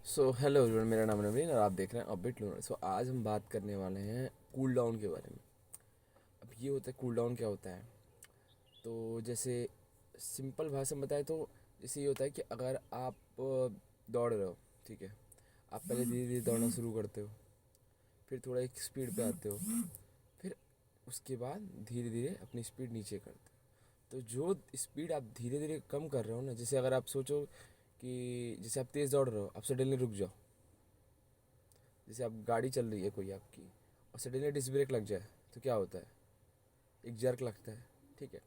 Hello everyone, मेरा नाम नवीन और आप देख रहे हैं अपडेट लर्नर। आज हम बात करने वाले हैं कूल डाउन के बारे में। अब ये होता है कूल डाउन क्या होता है। तो जैसे सिंपल भाषा में बताएं तो जैसे ये होता है कि अगर आप दौड़ रहे हो, ठीक है। आप पहले धीरे धीरे दौड़ना शुरू करते हो, फिर थोड़ा एक स्पीड पे आते हो, फिर उसके बाद धीरे धीरे अपनी स्पीड नीचे करते हो। तो जो स्पीड आप धीरे धीरे कम कर रहे हो ना, जैसे अगर आप सोचो कि जैसे आप तेज़ दौड़ रहे हो, आप सडनली रुक जाओ। जैसे आप गाड़ी चल रही है कोई आपकी और सडनली डिस्क ब्रेक लग जाए तो क्या होता है, एक जर्क लगता है, ठीक है।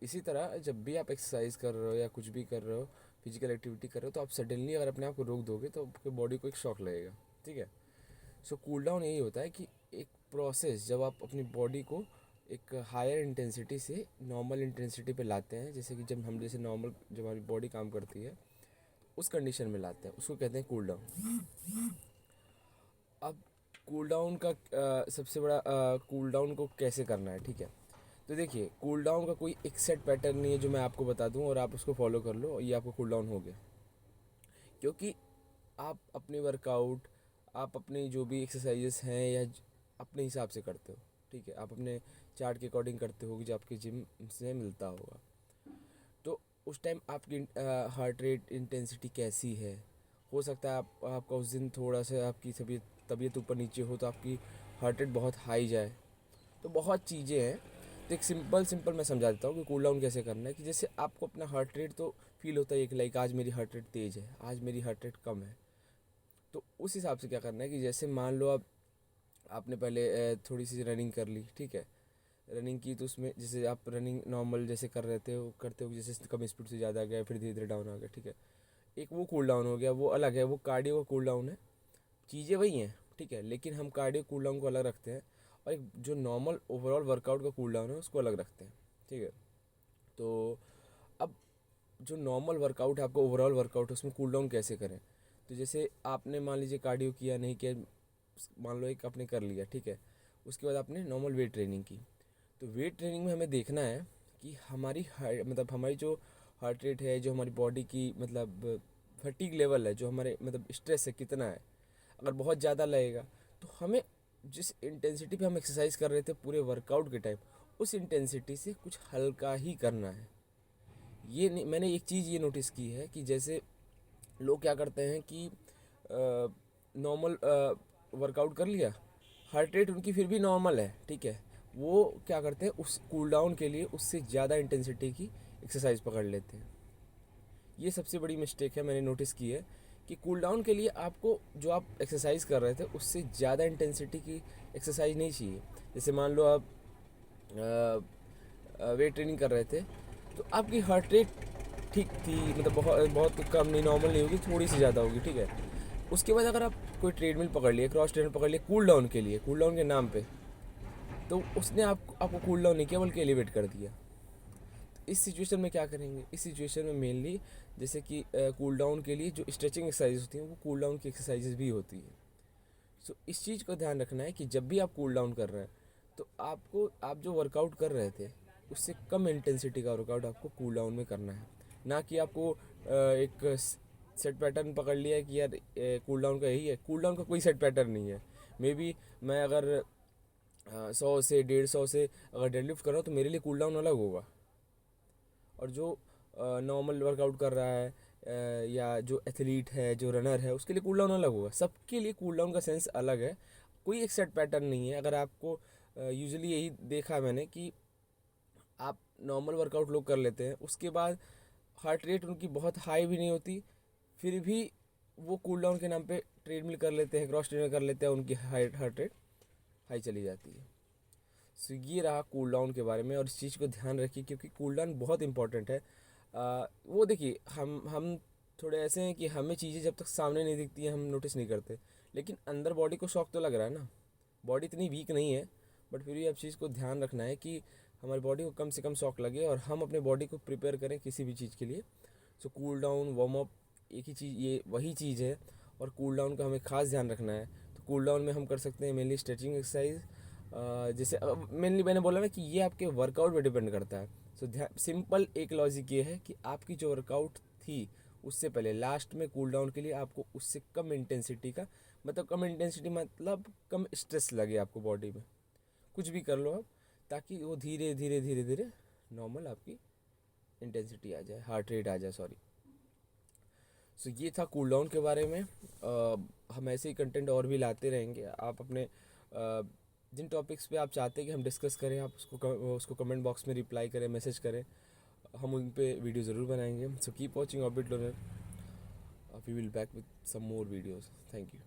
इसी तरह जब भी आप एक्सरसाइज कर रहे हो या कुछ भी कर रहे हो, फिजिकल एक्टिविटी कर रहे हो, तो आप सडनली अगर अपने आप को रोक दोगे तो आपके बॉडी को एक शॉक लगेगा, ठीक है। कूल डाउन यही होता है कि एक प्रोसेस जब आप अपनी बॉडी को एक हायर इंटेंसिटी से नॉर्मल इंटेंसिटी पे लाते हैं, जैसे कि जब हम जैसे नॉर्मल जब हमारी बॉडी काम करती है उस कंडीशन में लाते हैं, उसको कहते हैं कूल डाउन। अब कूल डाउन का सबसे बड़ा कूल डाउन को कैसे करना है, ठीक है। तो देखिए, कूल डाउन का कोई एक सेट पैटर्न नहीं है जो मैं आपको बता दूं और आप उसको फॉलो कर लो और ये आपको कूल डाउन हो गया। क्योंकि आप अपने वर्कआउट, आप अपनी जो भी एक्सरसाइजेस हैं या अपने हिसाब से करते हो, ठीक है। आप अपने चार्ट के अकॉर्डिंग करते हो जो आपके जिम से मिलता होगा। तो उस टाइम आपकी हार्ट रेट इंटेंसिटी कैसी है। हो सकता है आपका उस दिन थोड़ा सा आपकी तबीयत तबीयत ऊपर नीचे हो तो आपकी हार्ट रेट बहुत हाई जाए। तो बहुत चीज़ें हैं। तो एक सिंपल सिंपल मैं समझा देता हूँ कि कूल डाउन कैसे करना है। कि जैसे आपको अपना हार्ट रेट तो फील होता है कि लाइक आज मेरी हार्ट रेट तेज़ है, आज मेरी हार्ट रेट कम है। तो उस हिसाब से क्या करना है कि जैसे मान लो आप आपने पहले थोड़ी सी रनिंग कर ली, ठीक है। रनिंग की तो उसमें जैसे आप रनिंग नॉर्मल जैसे कर रहे थे वो करते हो, जैसे कम स्पीड से ज़्यादा गया फिर धीरे धीरे डाउन आ गया, ठीक है। एक वो कूल डाउन हो गया, वो अलग है, वो कार्डियो का कूल डाउन है। चीज़ें वही हैं, ठीक है, लेकिन हम कार्डियो कूल डाउन को अलग रखते हैं और एक जो नॉर्मल ओवरऑल वर्कआउट का कूल डाउन है उसको अलग रखते हैं, ठीक है। तो अब जो नॉर्मल वर्कआउट है, आपका ओवरऑल वर्कआउट है, उसमें कूल डाउन कैसे करें। तो जैसे आपने मान लीजिए कार्डियो किया नहीं किया, मान लो एक आपने कर लिया, ठीक है। उसके बाद आपने नॉर्मल वेट ट्रेनिंग की। तो वेट ट्रेनिंग में हमें देखना है कि हमारी मतलब हमारी जो हार्ट रेट है, जो हमारी बॉडी की मतलब फटीग लेवल है, जो हमारे मतलब स्ट्रेस है कितना है। अगर बहुत ज़्यादा लगेगा तो हमें जिस इंटेंसिटी पे हम एक्सरसाइज कर रहे थे पूरे वर्कआउट के टाइम, उस इंटेंसिटी से कुछ हल्का ही करना है। ये नहीं, मैंने एक चीज़ ये नोटिस की है कि जैसे लोग क्या करते हैं कि नॉर्मल वर्कआउट कर लिया, हार्ट रेट उनकी फिर भी नॉर्मल है, ठीक है। वो क्या करते हैं उस कूल डाउन के लिए उससे ज़्यादा इंटेंसिटी की एक्सरसाइज पकड़ लेते हैं। ये सबसे बड़ी मिस्टेक है, मैंने नोटिस की है कि कूल डाउन के लिए आपको जो आप एक्सरसाइज कर रहे थे उससे ज़्यादा इंटेंसिटी की एक्सरसाइज नहीं चाहिए। जैसे मान लो आप वेट ट्रेनिंग कर रहे थे तो आपकी हार्ट रेट ठीक थी, मतलब बहुत बहुत कम नहीं, नॉर्मल नहीं होगी, थोड़ी सी ज़्यादा होगी, ठीक है। उसके बाद अगर आप कोई ट्रेडमिल पकड़ लिए, क्रॉस ट्रेडमिल पकड़ लिए कूल डाउन के लिए, कूल डाउन के नाम पे, तो उसने आपको कूल डाउन नहीं किया बल्कि एलिवेट कर दिया। इस सिचुएशन में क्या करेंगे, इस सिचुएशन में मेनली जैसे कि कूल डाउन के लिए जो स्ट्रेचिंग एक्सरसाइज होती हैं वो कूल डाउन की एक्सरसाइजेज भी होती है। इस चीज़ का ध्यान रखना है कि जब भी आप कूल डाउन कर रहे हैं तो आपको आप जो वर्कआउट कर रहे थे उससे कम इंटेंसिटी का वर्कआउट आपको कूल डाउन में करना है। ना कि आपको एक सेट पैटर्न पकड़ लिया है कि यार कूल डाउन का यही है। कूल डाउन का कोई सेट पैटर्न नहीं है। मे बी मैं अगर 100 से 150 से अगर डेडलिफ्ट कर रहा हूँ तो मेरे लिए कूल डाउन अलग होगा, और जो नॉर्मल वर्कआउट कर रहा है या जो एथलीट है, जो रनर है, उसके लिए कूल डाउन अलग होगा। सबके लिए कूल डाउन का सेंस अलग है। कोई एक सेट पैटर्न नहीं है। अगर आपको यूजुअली यही देखा है मैंने कि आप नॉर्मल वर्कआउट लोग कर लेते हैं, उसके बाद हार्ट रेट उनकी बहुत हाई भी नहीं होती, फिर भी वो कूल डाउन के नाम पे ट्रेडमिल कर लेते हैं, क्रॉस ट्रेनर कर लेते हैं, उनकी हार्ट रेट हाई चली जाती है। ये रहा कूल डाउन के बारे में, और इस चीज़ को ध्यान रखिए क्योंकि कूल डाउन बहुत इंपॉर्टेंट है। वो देखिए, हम थोड़े ऐसे हैं कि हमें चीज़ें जब तक सामने नहीं दिखती हैं हम नोटिस नहीं करते, लेकिन अंदर बॉडी को शॉक तो लग रहा है ना। बॉडी इतनी वीक नहीं है, बट फिर भी अब चीज़ को ध्यान रखना है कि हमारी बॉडी को कम से कम शॉक लगे और हम अपने बॉडी को प्रिपेयर करें किसी भी चीज़ के लिए। कूल डाउन वार्म अप एक ही चीज़, ये वही चीज़ है। और कूल डाउन का हमें खास ध्यान रखना है। तो कूल डाउन में हम कर सकते हैं मेनली स्ट्रेचिंग एक्सरसाइज। जैसे मेनली मैंने बोला ना कि ये आपके वर्कआउट पे डिपेंड करता है। ध्यान सिंपल एक लॉजिक ये है कि आपकी जो वर्कआउट थी उससे पहले लास्ट में कूल डाउन के लिए आपको उससे कम इंटेंसिटी का, मतलब कम इंटेंसिटी मतलब कम स्ट्रेस लगे आपको बॉडी में, कुछ भी कर लो आप, ताकि वो धीरे धीरे धीरे धीरे नॉर्मल आपकी इंटेंसिटी आ जाए, हार्ट रेट आ जाए, सॉरी। सो ये था कूल डाउन के बारे में। हम ऐसे ही कंटेंट और भी लाते रहेंगे। आप अपने जिन टॉपिक्स पे आप चाहते हैं कि हम डिस्कस करें, आप उसको कमेंट बॉक्स में रिप्लाई करें, मैसेज करें, हम उन पे वीडियो ज़रूर बनाएंगे। So keep watching Orbit Learner, we will back with some more videos. Thank you.